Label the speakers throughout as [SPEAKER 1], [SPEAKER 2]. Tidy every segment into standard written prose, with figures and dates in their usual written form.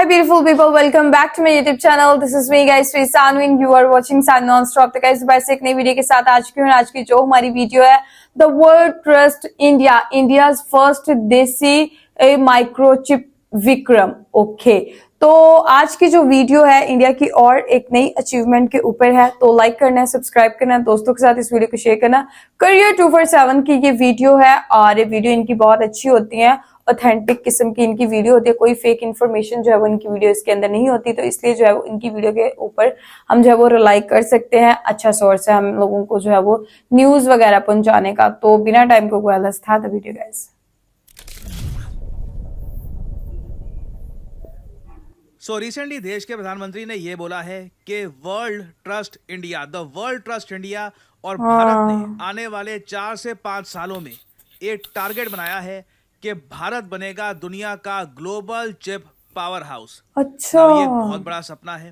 [SPEAKER 1] Hi beautiful people, welcome back to my YouTube channel. This is me guys, Sri Sanu and you are watching Sun Non-Stop. तो guys वैसे एक नई video के साथ आज की हूँ। आज की जो हमारी वीडियो है The World Trust India, India's first देसी माइक्रोचिप विक्रम। ओके तो आज की जो वीडियो है इंडिया की और एक नई अचीवमेंट के ऊपर है, तो लाइक करना है, सब्सक्राइब करना है, दोस्तों के साथ इस वीडियो को शेयर करना। करियर 247 की ये वीडियो है और ये वीडियो इनकी बहुत अच्छी होती है, ऑथेंटिक किस्म की इनकी वीडियो होती है। कोई फेक इन्फॉर्मेशन जो है वो इनकी वीडियो इसके अंदर नहीं होती, तो इसलिए जो है वो इनकी वीडियो के ऊपर हम जो है वो रिलाई कर सकते हैं। अच्छा सोर्स है हम लोगों को जो है वो न्यूज वगैरह पहुंचाने का। तो बिना टाइम को let's start the video guys.
[SPEAKER 2] Recently देश के प्रधानमंत्री ने ये बोला है कि world trust India, the world trust India, और भारत ने आने वाले 4 से 5 सालों में एक टारगेट बनाया है कि भारत बनेगा दुनिया का ग्लोबल चिप पावर हाउस।
[SPEAKER 1] अच्छा,
[SPEAKER 2] ये बहुत बड़ा सपना है।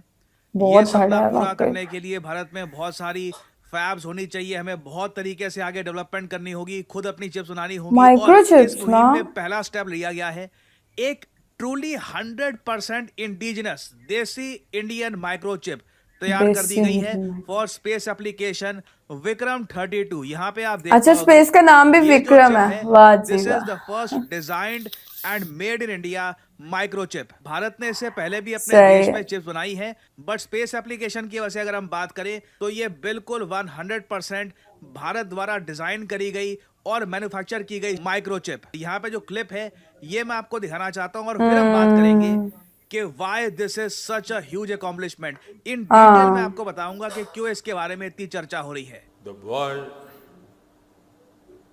[SPEAKER 2] ये सपना पूरा करने के लिए भारत में बहुत सारी फैब्स होनी चाहिए, हमें बहुत तरीके से आगे डेवलपमेंट करनी होगी, खुद अपनी चिप्स बनानी होगी। और इस मुहिम में पहला स्टेप लिया गया है एक ट्रूली 100% इंडिजिनस देसी इंडियन माइक्रोचिप तैयार कर दी गई है फॉर स्पेस एप्लीकेशन विक्रम 32। यहाँ पे आप देख,
[SPEAKER 1] अच्छा स्पेस का नाम भी विक्रम है। वाह जी,
[SPEAKER 2] this is the first designed and made in India microchip. Bharat ने इससे पहले भी अपने देश में चिप्स बनाई है, बट स्पेस एप्लीकेशन की वजह से अगर हम बात करें तो ये बिल्कुल 100% भारत द्वारा डिजाइन करी गई और मैन्युफैक्चर की गई माइक्रोचिप। यहाँ पे जो क्लिप है ये मैं आपको दिखाना चाहता हूँ और फिर हम बात करेंगे कि why this is such a huge accomplishment. In detail में आपको बताऊंगा कि क्यों इसके बारे में इतनी चर्चा हो रही है।
[SPEAKER 3] The world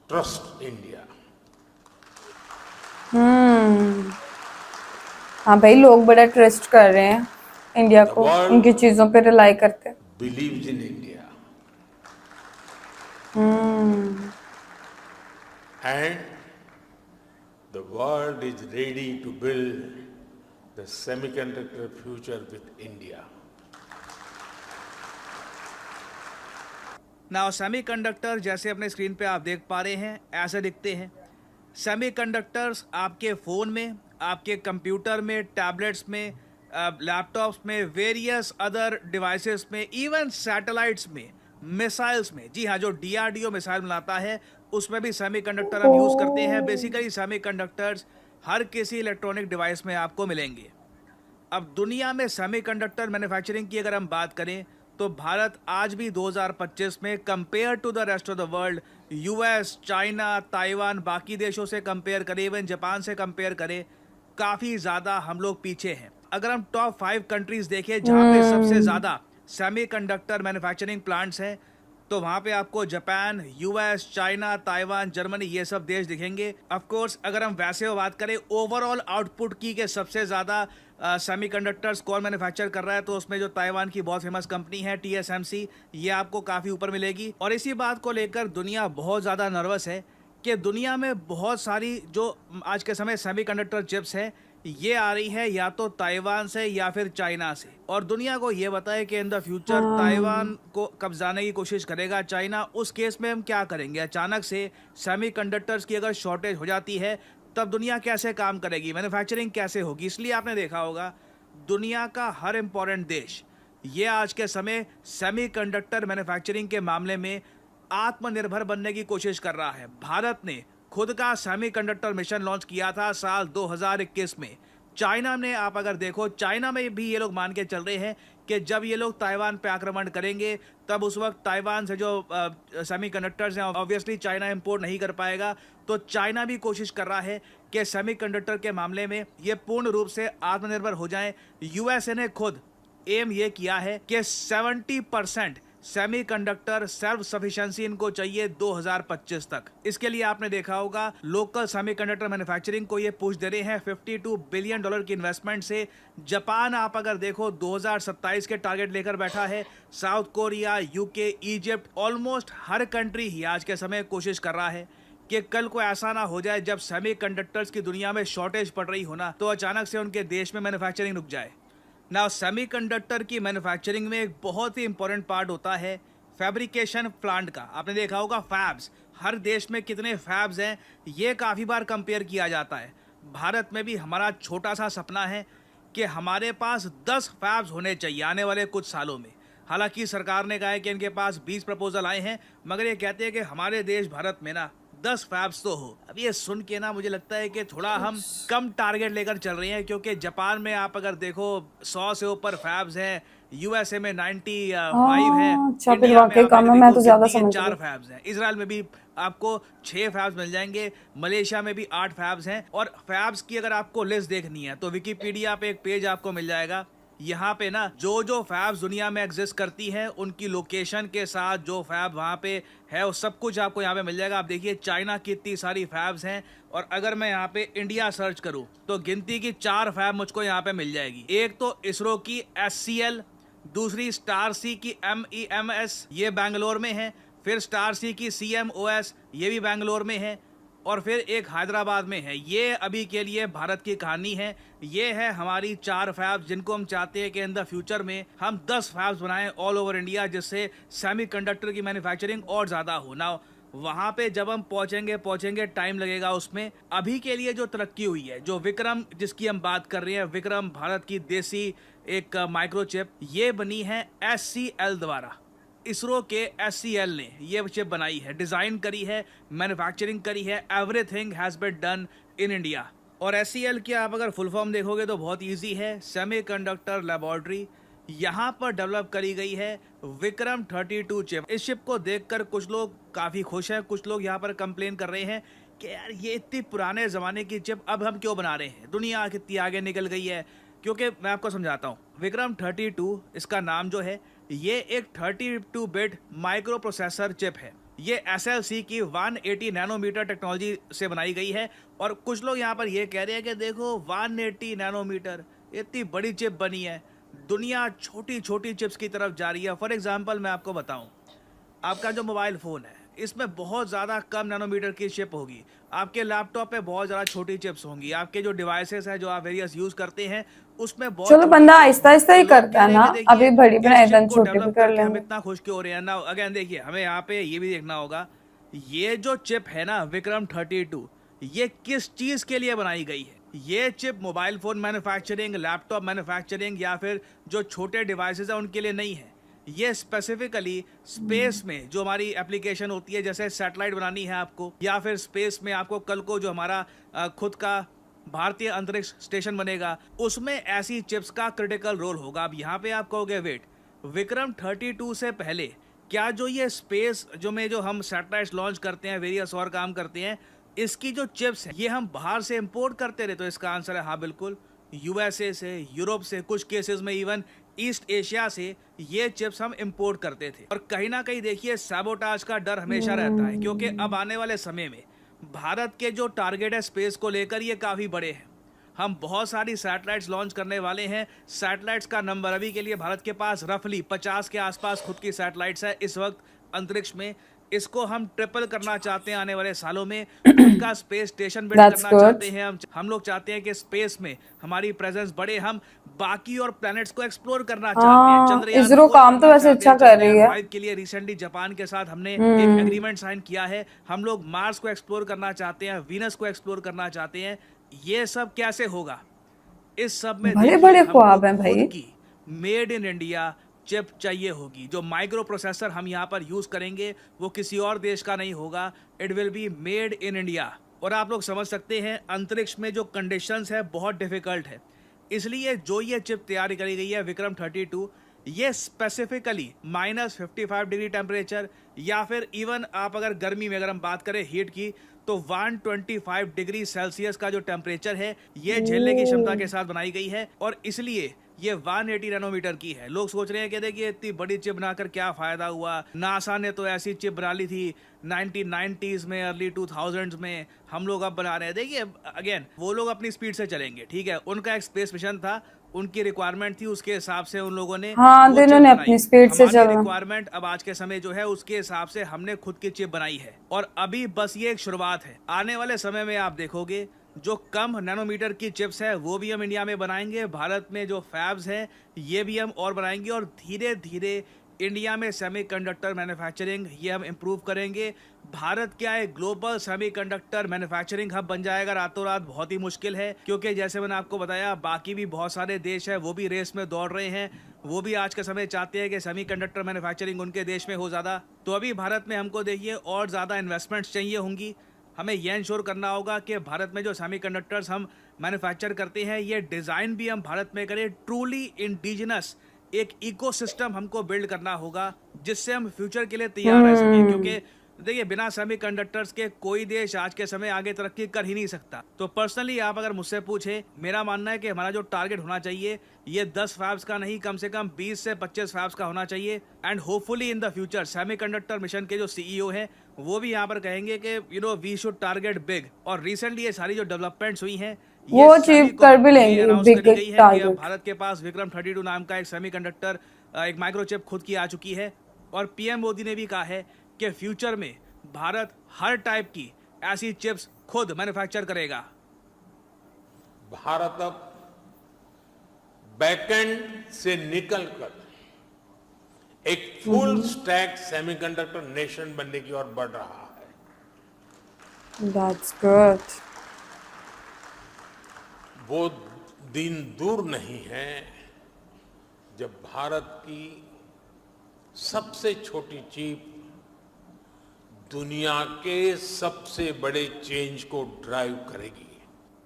[SPEAKER 3] trust India.
[SPEAKER 1] हाँ भाई, लोग बड़ा ट्रस्ट कर रहे हैं इंडिया को, उनकी चीजों पे रिलाई करते हैं।
[SPEAKER 3] Believes in India and the world is ready to build the semiconductor future with India.
[SPEAKER 2] Now semiconductor जैसे अपने स्क्रीन पे आप देख पा रहे हैं ऐसे दिखते हैं। सेमीकंडक्टर्स आपके फ़ोन में, आपके कंप्यूटर में, टैबलेट्स में, लैपटॉप्स में, वेरियस अदर डिवाइसेस में, इवन सैटेलाइट्स में, मिसाइल्स में। जी हाँ, जो DRDO मिसाइल बनाता है उसमें भी सेमीकंडक्टर हम यूज़ करते हैं। बेसिकली सेमीकंडक्टर्स हर किसी इलेक्ट्रॉनिक डिवाइस में आपको मिलेंगे। अब दुनिया में सेमीकंडक्टर मैन्युफैक्चरिंग की अगर हम बात करें तो भारत आज भी 2025 में compare to the rest of the world, US, China, Taiwan, बाकी देशों से कंपेयर करें, इवन जापान से कंपेयर करें, काफ़ी ज़्यादा हम लोग पीछे हैं। अगर हम टॉप 5 कंट्रीज देखें जहाँ पे सबसे ज़्यादा सेमीकंडक्टर मैन्युफैक्चरिंग प्लांट्स हैं तो वहाँ पे आपको Japan, US, China, Taiwan, Germany ये सब देश दिखेंगे। ऑफ कोर्स अगर हम वैसे बात करें ओवरऑल आउटपुट की के सबसे ज़्यादा सेमीकंडक्टर्स कौन मैन्युफैक्चर कर रहा है तो उसमें जो ताइवान की बहुत फेमस कंपनी है TSMC, ये आपको काफ़ी ऊपर मिलेगी। और इसी बात को लेकर दुनिया बहुत ज़्यादा नर्वस है कि दुनिया में बहुत सारी जो आज के समय सेमीकंडक्टर चिप्स हैं ये आ रही है या तो ताइवान से या फिर चाइना से, और दुनिया को ये बताए कि इन द फ्यूचर ताइवान को कब्जाने की कोशिश करेगा चाइना। उस केस में हम क्या करेंगे? अचानक से सेमीकंडक्टर्स की अगर शॉर्टेज हो जाती है तब दुनिया कैसे काम करेगी, मैन्युफैक्चरिंग कैसे होगी? इसलिए आपने देखा होगा दुनिया का हर इम्पोर्टेंट देश ये आज के समय सेमीकंडक्टर मैन्युफैक्चरिंग के मामले में आत्मनिर्भर बनने की कोशिश कर रहा है। भारत ने खुद का सेमीकंडक्टर मिशन लॉन्च किया था साल 2021 में। चाइना ने, आप अगर देखो, चाइना में भी ये लोग मान के चल रहे हैं कि जब ये लोग ताइवान पे आक्रमण करेंगे तब उस वक्त ताइवान से जो सेमीकंडक्टर्स हैं ऑब्वियसली चाइना इंपोर्ट नहीं कर पाएगा। तो चाइना भी कोशिश कर रहा है कि सेमीकंडक्टर के मामले में ये पूर्ण रूप से आत्मनिर्भर हो जाएं। USA ने खुद एम ये किया है कि 70% सेमीकंडक्टर सेल्फ सफिशिएंसी इनको चाहिए 2025 तक। इसके लिए आपने देखा होगा लोकल सेमीकंडक्टर मैन्युफैक्चरिंग को ये पुश दे रहे हैं $52 बिलियन की इन्वेस्टमेंट से। जापान आप अगर देखो 2027 के टारगेट लेकर बैठा है। South Korea, UK, Egypt, almost हर कंट्री ही आज के समय कोशिश कर रहा है कि कल को ऐसा ना हो जाए जब सेमीकंडक्टर्स की दुनिया में शॉर्टेज पड़ रही हो ना तो अचानक से उनके देश में मैन्युफैक्चरिंग रुक जाए। नाउ सेमीकंडक्टर की मैन्युफैक्चरिंग में एक बहुत ही इंपॉर्टेंट पार्ट होता है फैब्रिकेशन प्लांट का। आपने देखा होगा फैब्स, हर देश में कितने फैब्स हैं ये काफ़ी बार कंपेयर किया जाता है। भारत में भी हमारा छोटा सा सपना है कि हमारे पास 10 फैब्स होने चाहिए आने वाले कुछ सालों में। हालांकि सरकार ने कहा है कि इनके पास 20 प्रपोजल आए हैं, मगर ये कहते हैं कि हमारे देश भारत में ना 10 फैब्स तो हो। अब ये सुन के ना मुझे लगता है कि थोड़ा हम कम टारगेट लेकर चल रहे हैं, क्योंकि जापान में आप अगर देखो 100 से ऊपर फैब्स हैं, यूएसए में 95 हैं,
[SPEAKER 1] अच्छा, फिर
[SPEAKER 2] इंडिया में
[SPEAKER 1] वाकई
[SPEAKER 2] आप
[SPEAKER 1] कम है,
[SPEAKER 2] अगर
[SPEAKER 1] मैं
[SPEAKER 2] देखो
[SPEAKER 1] तो ज्यादा
[SPEAKER 2] गिनती के
[SPEAKER 1] समझ
[SPEAKER 2] 4
[SPEAKER 1] रही।
[SPEAKER 2] फैब्स हैं, इजराइल में भी आपको 6 फैब्स मिल जाएंगे, मलेशिया में भी 8 फैब्स हैं। और फैब्स की अगर आपको लिस्ट देखनी है तो विकिपीडिया पे एक पेज आपको मिल जाएगा। यहाँ पे ना जो फैब्स दुनिया में एग्जिस्ट करती हैं उनकी लोकेशन के साथ जो फैब वहाँ पे है वो सब कुछ आपको यहाँ पे मिल जाएगा। आप देखिए चाइना की इतनी सारी फैब्स हैं, और अगर मैं यहाँ पे इंडिया सर्च करूँ तो गिनती की 4 फैब मुझको यहाँ पे मिल जाएगी। एक तो इसरो की SCL, दूसरी स्टार सी की MEMS, ये बैंगलोर में है। फिर स्टार सी की CMOS, ये भी बैंगलोर में है। और फिर एक हैदराबाद में है। ये अभी के लिए भारत की कहानी है। ये है हमारी 4 फैब्स, जिनको हम चाहते हैं कि इन द फ्यूचर में हम 10 फैब्स बनाएं ऑल ओवर इंडिया, जिससे सेमीकंडक्टर की मैन्युफैक्चरिंग और ज़्यादा हो ना। वहाँ पे जब हम पहुँचेंगे टाइम लगेगा उसमें। अभी के लिए जो तरक्की हुई है, जो विक्रम जिसकी हम बात कर रहे हैं, विक्रम भारत की देसी एक माइक्रोचिप, ये बनी है SCL द्वारा। इसरो के SCL ने ये चिप बनाई है, डिज़ाइन करी है, मैन्युफैक्चरिंग करी है, everything has been done in India. और SCL की आप अगर फुल फॉर्म देखोगे तो बहुत इजी है, सेमीकंडक्टर लैबोरेटरी। यहाँ पर डेवलप करी गई है विक्रम 32 चिप। इस चिप को देखकर कुछ लोग काफ़ी खुश हैं, कुछ लोग यहाँ पर कंप्लेन कर रहे हैं कि यार ये इतनी पुराने ज़माने की चिप अब हम क्यों बना रहे हैं, दुनिया कितनी आगे निकल गई है। क्योंकि मैं आपको समझाता हूँ, विक्रम 32 इसका नाम जो है, ये एक 32 बिट माइक्रो प्रोसेसर चिप है। ये SLC की 180 नैनोमीटर टेक्नोलॉजी से बनाई गई है। और कुछ लोग यहाँ पर ये कह रहे हैं कि देखो 180 नैनोमीटर इतनी बड़ी चिप बनी है, दुनिया छोटी छोटी चिप्स की तरफ जा रही है। फॉर एग्जांपल मैं आपको बताऊं, आपका जो मोबाइल फ़ोन है इसमें बहुत ज़्यादा कम नैनोमीटर की चिप होगी, आपके लैपटॉप पे बहुत ज़्यादा छोटी चिप्स होंगी, आपके जो डिवाइसेस हैं जो आप वेरियस यूज़ करते हैं उसमें बहुत
[SPEAKER 1] चलो,
[SPEAKER 2] छोटी
[SPEAKER 1] बंदा
[SPEAKER 2] चिप्स
[SPEAKER 1] आहिस्ता
[SPEAKER 2] होंगी।
[SPEAKER 1] आहिस्ता ही
[SPEAKER 2] तो लोग
[SPEAKER 1] करता
[SPEAKER 2] कह
[SPEAKER 1] है
[SPEAKER 2] रहे
[SPEAKER 1] ना,
[SPEAKER 2] हैं कि देखिए
[SPEAKER 1] अभी बड़ी बनाए
[SPEAKER 2] इस
[SPEAKER 1] देन
[SPEAKER 2] चिप को
[SPEAKER 1] छोटे भी
[SPEAKER 2] डेवलप
[SPEAKER 1] कर
[SPEAKER 2] करके हम
[SPEAKER 1] लेंगे।
[SPEAKER 2] इतना खुश क्यों हो रहे हैं ना। अगेन देखिए, हमें यहाँ पे ये भी देखना होगा, ये जो चिप है ना विक्रम 32, ये किस चीज़ के लिए बनाई गई है। ये chip mobile phone manufacturing, laptop manufacturing या फिर जो छोटे डिवाइसेस हैं उनके लिए नहीं है। ये स्पेसिफिकली स्पेस में जो हमारी एप्लीकेशन होती है, जैसे सैटेलाइट बनानी है आपको, या फिर स्पेस में आपको कल को जो हमारा खुद का भारतीय अंतरिक्ष स्टेशन बनेगा, उसमें ऐसी चिप्स का क्रिटिकल रोल होगा। अब यहाँ पे आप कहोगे वेट, विक्रम 32 से पहले क्या जो ये स्पेस जो हम सैटेलाइट्स लॉन्च करते हैं, वेरियस और काम करते हैं, इसकी जो चिप्स हैं ये हम बाहर से इंपोर्ट करते रहे? तो इसका आंसर है हाँ, बिल्कुल। USA से, यूरोप से, कुछ केसेस में इवन ईस्ट एशिया से ये चिप्स हम इंपोर्ट करते थे। और कहीं ना कहीं देखिए सैबोटाज का डर हमेशा रहता है, क्योंकि अब आने वाले समय में भारत के जो टारगेट है स्पेस को लेकर ये काफ़ी बड़े हैं। हम बहुत सारी सैटेलाइट्स लॉन्च करने वाले हैं। सैटेलाइट्स का नंबर अभी के लिए भारत के पास रफली 50 के आसपास खुद की सैटेलाइट्स है इस वक्त अंतरिक्ष में। इसको हम ट्रिपल करना चाहते हैं आने वाले सालों में, खुद का स्पेस स्टेशन बिल्ड
[SPEAKER 1] That's
[SPEAKER 2] करना
[SPEAKER 1] good.
[SPEAKER 2] चाहते हैं हम लोग चाहते हैं कि स्पेस में हमारी प्रेजेंस बढ़े, हम बाकी और प्लैनेट्स को एक्सप्लोर करना चाहते हैं। चंद्रयान
[SPEAKER 1] इसरो
[SPEAKER 2] 4
[SPEAKER 1] काम तो
[SPEAKER 2] करना
[SPEAKER 1] वैसे
[SPEAKER 2] चाहते हैं,
[SPEAKER 1] अच्छा कर रही है।
[SPEAKER 2] 5 के लिए रिसेंटली जापान के साथ हमने एक एग्रीमेंट साइन किया है। हम लोग मार्स को एक्सप्लोर करना चाहते हैं, वीनस को एक्सप्लोर करना चाहते हैं। ये सब कैसे होगा? इस सब में
[SPEAKER 1] बड़े
[SPEAKER 2] देखिए
[SPEAKER 1] बड़े
[SPEAKER 2] हमको
[SPEAKER 1] ख्वाब हैं भाई।
[SPEAKER 2] खुद की मेड इन इंडिया चिप चाहिए होगी। जो माइक्रो प्रोसेसर हम यहाँ पर यूज करेंगे वो किसी और देश का नहीं होगा, it will be made in India. और आप लोग समझ सकते हैं अंतरिक्ष में जो कंडीशंस है बहुत डिफिकल्ट है, इसलिए जो ये चिप तैयारी करी गई है विक्रम 32, ये स्पेसिफिकली -55 डिग्री टेम्परेचर, या फिर इवन आप अगर गर्मी में अगर हम बात करें हीट की, तो 125 डिग्री सेल्सियस का जो टेम्परेचर है ये झेलने की क्षमता के साथ बनाई गई है। और इसलिए ये 180 नैनोमीटर की है। लोग सोच रहे हैं कि देखिए इतनी बड़ी चिप बनाकर क्या फ़ायदा हुआ, नासा ने तो ऐसी चिप बना ली थी 1990s में, अर्ली 2000s में, हम लोग अब बना रहे हैं। देखिए अगेन वो लोग अपनी स्पीड से चलेंगे, ठीक है, उनका एक स्पेस मिशन था, उनकी रिक्वायरमेंट थी, उसके हिसाब से उन लोगों ने
[SPEAKER 1] हाँ,
[SPEAKER 2] वो
[SPEAKER 1] तो
[SPEAKER 2] चिप
[SPEAKER 1] इन्होंने
[SPEAKER 2] बनाई।
[SPEAKER 1] अपनी स्पीड से
[SPEAKER 2] हमारी
[SPEAKER 1] चलना।
[SPEAKER 2] रिक्वायरमेंट अब आज के समय जो है उसके हिसाब से हमने खुद की चिप बनाई है। और अभी बस ये एक शुरुआत है, आने वाले समय में आप देखोगे जो कम नैनोमीटर की चिप्स है वो भी हम इंडिया में बनाएंगे। भारत में जो फैब्स हैं ये भी हम और बनाएंगे, और धीरे धीरे इंडिया में सेमीकंडक्टर मैन्युफैक्चरिंग ये हम इम्प्रूव करेंगे। भारत क्या है, ग्लोबल सेमीकंडक्टर मैन्युफैक्चरिंग हब बन जाएगा रातों रात, बहुत ही मुश्किल है, क्योंकि जैसे मैंने आपको बताया बाकी भी बहुत सारे देश हैं वो भी रेस में दौड़ रहे हैं, वो भी आज के समय चाहते हैं कि सेमीकंडक्टर मैन्युफैक्चरिंग उनके देश में हो ज़्यादा। तो अभी भारत में हमको देखिए और ज़्यादा इन्वेस्टमेंट्स चाहिए होंगी। हमें यह इंश्योर करना होगा कि भारत में जो सेमीकंडक्टर्स हम मैन्युफैक्चर करते हैं ये डिज़ाइन भी हम भारत में करें, ट्रूली इंडिजिनस एक इकोसिस्टम हमको बिल्ड करना होगा जिससे हम फ्यूचर के लिए तैयार रह सकें। क्योंकि देखिए बिना सेमीकंडक्टर्स के कोई देश आज के समय आगे तरक्की कर ही नहीं सकता। तो पर्सनली आप अगर मुझसे पूछे, मेरा मानना है कि हमारा जो टारगेट होना चाहिए ये 10 फैब्स का नहीं, कम से कम 20 से 25 फैब्स का होना चाहिए। And hopefully in the future semiconductor mission के जो सीईओ हैं वो भी यहाँ पर कहेंगे कि वी शुड टारगेट बिग। और रिसेंटली ये सारी जो डेवलपमेंट्स हुई हैं
[SPEAKER 1] वो अचीव कर भी लेंगे बिग टारगेट।
[SPEAKER 2] भारत के पास विक्रम 32 नाम का एक सेमीकंडक्टर एक माइक्रोचिप खुद की आ चुकी है, और पीएम मोदी ने भी कहा है कि फ्यूचर में भारत हर टाइप की ऐसी चिप्स खुद मैन्युफैक्चर करेगा।
[SPEAKER 3] भारत अब बैकएंड से निकलकर एक फुल स्टैक सेमीकंडक्टर नेशन बनने की ओर बढ़ रहा है।
[SPEAKER 1] That's good.
[SPEAKER 3] वो दिन दूर नहीं है जब भारत की सबसे छोटी चिप दुनिया के सबसे बड़े चेंज को ड्राइव करेगी।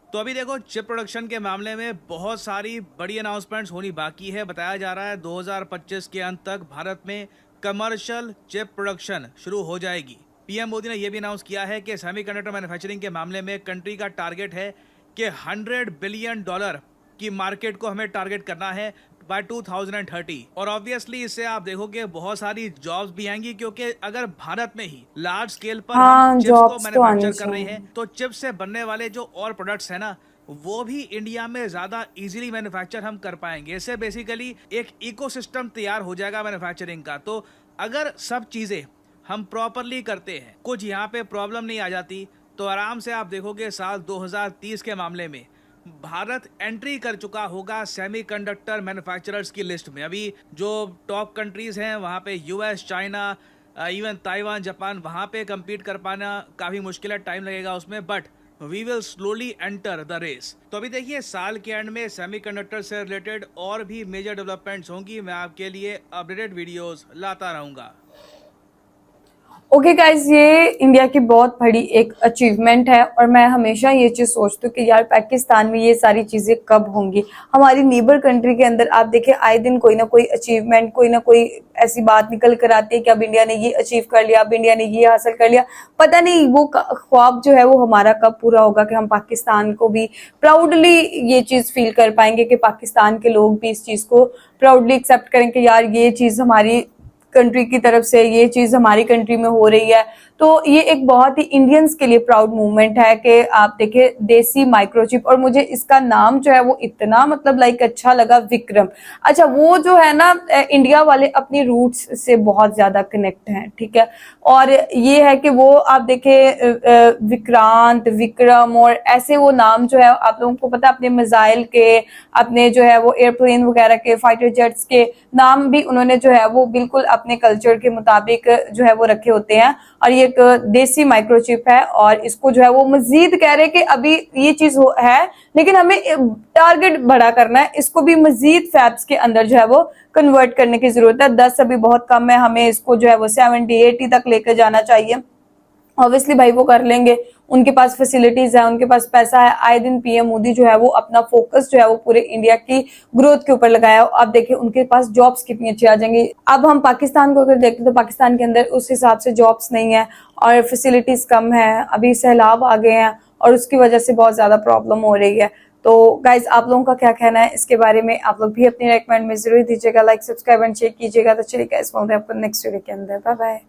[SPEAKER 2] तो अभी देखो चिप प्रोडक्शन के मामले में बहुत सारी बड़ी अनाउंसमेंट्स होनी बाकी है। बताया जा रहा है 2025 के अंत तक भारत में कमर्शियल चिप प्रोडक्शन शुरू हो जाएगी। पीएम मोदी ने यह भी अनाउंस किया है कि सेमीकंडक्टर मैन्युफैक्चरिंग के मामले में कंट्री का टारगेट है कि $100 बिलियन की मार्केट को हमें टारगेट करना है बाय 2030। और ऑब्वियसली इससे आप देखोगे बहुत सारी जॉब्स भी आएंगी, क्योंकि अगर भारत में ही लार्ज स्केल पर हम चिप्स को मैन्युफैक्चर कर रहे हैं तो चिप्स से बनने वाले जो और प्रोडक्ट्स हैं ना वो भी इंडिया में ज्यादा इजीली मैन्युफैक्चर हम कर पाएंगे। इससे बेसिकली एक इकोसिस्टम तैयार हो जाएगा मैन्युफैक्चरिंग का। तो अगर सब चीजें हम प्रॉपरली करते हैं, कुछ यहाँ पे प्रॉब्लम नहीं आ जाती, तो आराम से आप देखोगे साल 2030 के मामले में भारत एंट्री कर चुका होगा सेमीकंडक्टर मैन्युफैक्चरर्स की लिस्ट में। अभी जो टॉप कंट्रीज हैं वहाँ पे US, China, even Taiwan, Japan, वहाँ पे compete कर पाना काफ़ी मुश्किल है, टाइम लगेगा उसमें, but we will slowly enter the race. तो अभी देखिए साल के एंड में सेमीकंडक्टर से रिलेटेड और भी मेजर डेवलपमेंट्स होंगी, मैं आपके लिए अपडेटेड वीडियोस लाता रहूँगा।
[SPEAKER 1] ओके गाइज, ये इंडिया की बहुत बड़ी एक अचीवमेंट है और मैं हमेशा ये चीज सोचती हूँ कि यार पाकिस्तान में ये सारी चीजें कब होंगी। हमारी नेबर कंट्री के अंदर आप देखिए आए दिन कोई ना कोई अचीवमेंट, कोई ना कोई ऐसी बात निकल कर आती है कि अब इंडिया ने ये अचीव कर लिया, अब इंडिया ने ये हासिल कर लिया। पता नहीं वो ख्वाब जो है वो हमारा कब पूरा होगा कि हम पाकिस्तान को भी प्राउडली ये चीज फील कर पाएंगे कि पाकिस्तान के लोग भी इस चीज को प्राउडली एक्सेप्ट करें कि यार ये चीज हमारी कंट्री की तरफ से, ये चीज हमारी कंट्री में हो रही है। तो ये एक बहुत ही इंडियंस के लिए प्राउड मूवमेंट है कि आप देखिए देसी माइक्रोचिप, और मुझे इसका नाम जो है वो इतना मतलब लाइक अच्छा लगा, विक्रम। अच्छा, वो जो है ना इंडिया वाले अपनी रूट्स से बहुत ज्यादा कनेक्ट हैं, ठीक है। और ये है कि वो आप देखे विक्रांत, विक्रम और ऐसे वो नाम जो है आप लोगों को पता है अपने मिसाइल के, अपने जो है वो एयरप्लेन वगैरह के, फाइटर जेट्स के नाम भी उन्होंने जो है वो बिल्कुल अपने कल्चर के मुताबिक जो है वो रखे होते हैं। और ये एक देसी माइक्रोचिप है और इसको जो है वो मजीद कह रहे हैं कि अभी ये चीज है लेकिन हमें टारगेट बड़ा करना है, इसको भी मजीद फैब्स के अंदर जो है वो कन्वर्ट करने की जरूरत है। 10 अभी बहुत कम है, हमें इसको जो है वो 70-80 तक लेकर जाना चाहिए। ऑब्वियसली भाई वो कर लेंगे, उनके पास फैसिलिटीज है, उनके पास पैसा है। आए दिन पीएम मोदी जो है वो अपना फोकस जो है वो पूरे इंडिया की ग्रोथ के ऊपर लगाया। अब देखिए उनके पास जॉब्स कितनी अच्छी आ जाएंगी। अब हम पाकिस्तान को अगर देखते तो पाकिस्तान के अंदर उस हिसाब से जॉब्स नहीं है और फैसिलिटीज कम है, अभी सैलाब आ गए हैं और उसकी वजह से बहुत ज्यादा प्रॉब्लम हो रही है। तो गाइज आप लोगों का क्या कहना है इसके बारे में, आप लोग भी अपनी रेकमेंड में जरूर दीजिएगा, लाइक सब्सक्राइब एंड शेयर कीजिएगा। तो चलिए गाइज मिलते हैं आपको नेक्स्ट वीडियो के अंदर, बाय बाय।